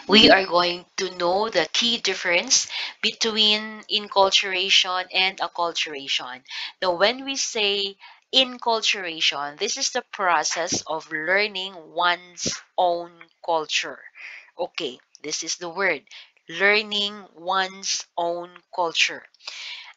We are going to know the key difference between inculturation and acculturation. Now, when we say inculturation, this is the process of learning one's own culture. Okay, this is the word, learning one's own culture.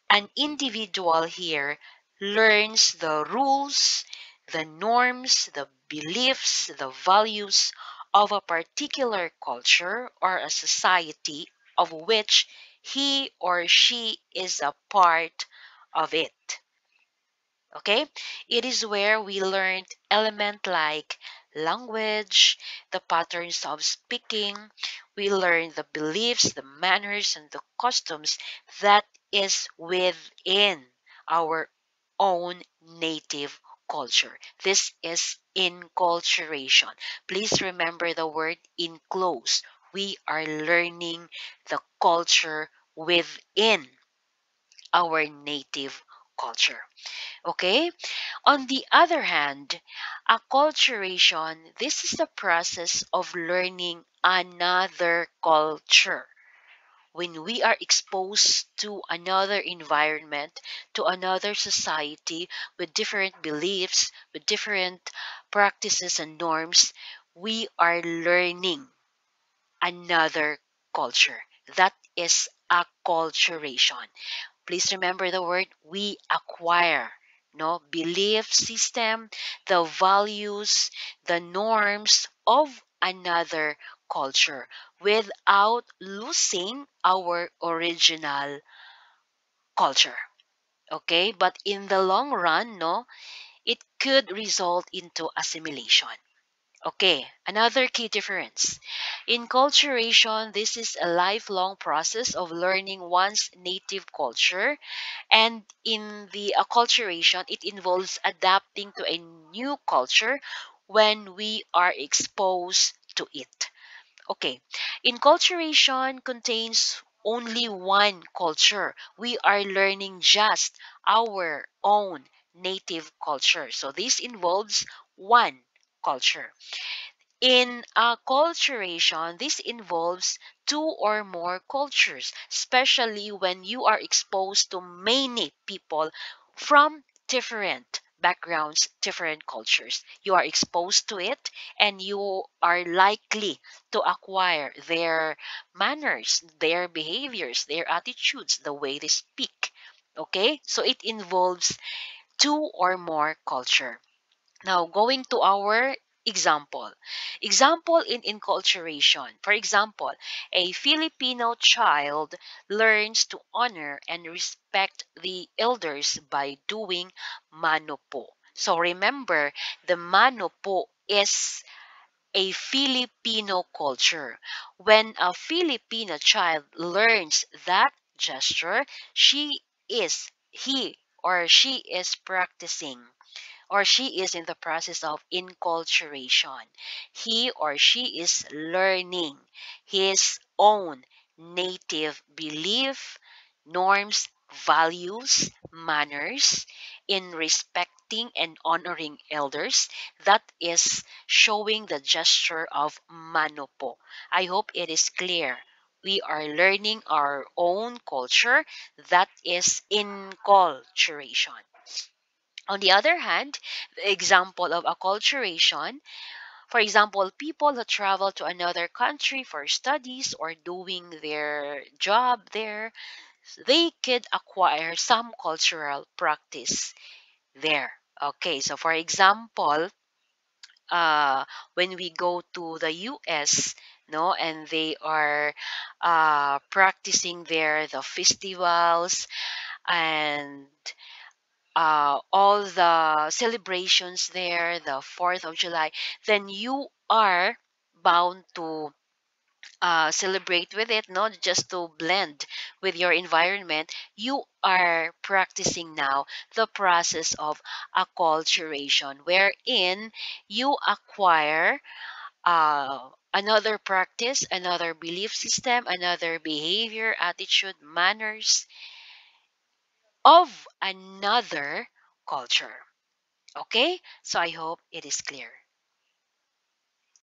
An individual here learns the rules, the norms, the beliefs, the values of a particular culture or a society of which he or she is a part of it. Okay? It is where we learned element like language, the patterns of speaking. We learn the beliefs, the manners, and the customs that is within our own native culture. This is inculturation. Please remember the word enclose. We are learning the culture within our native culture. Okay? On the other hand, acculturation, this is the process of learning another culture. When we are exposed to another environment, to another society with different beliefs, with different practices and norms, we are learning another culture. That is acculturation. Please remember the word we acquire. No belief system, the values, the norms of another culture without losing our original culture. Okay, but in the long run, no, it could result into assimilation. Okay, another key difference. In culturation, this is a lifelong process of learning one's native culture, and in the acculturation, it involves adapting to a new culture when we are exposed to it. Okay, inculturation contains only one culture. We are learning just our own native culture. So this involves one culture. In acculturation, this involves two or more cultures, especially when you are exposed to many people from different backgrounds, different cultures. You are exposed to it and you are likely to acquire their manners, their behaviors, their attitudes, the way they speak. Okay? So it involves two or more culture. Now, going to our example. Example in enculturation. For example, a Filipino child learns to honor and respect the elders by doing mano po. So remember, the mano po is a Filipino culture. When a Filipino child learns that gesture, he or she is practicing, or she is in the process of inculturation. He or she is learning his own native belief, norms, values, manners in respecting and honoring elders. That is showing the gesture of manopo. I hope it is clear. We are learning our own culture. That is inculturation. On the other hand, the example of acculturation, for example, people who travel to another country for studies or doing their job there, they could acquire some cultural practice there. Okay, so for example, uh, when we go to the US, no, and they are practicing there the festivals and all the celebrations there, the 4th of July, then you are bound to celebrate with it, not just to blend with your environment. You are practicing now the process of acculturation, wherein you acquire another practice, another belief system, another behavior, attitude, manners of another culture. Okay? So I hope it is clear.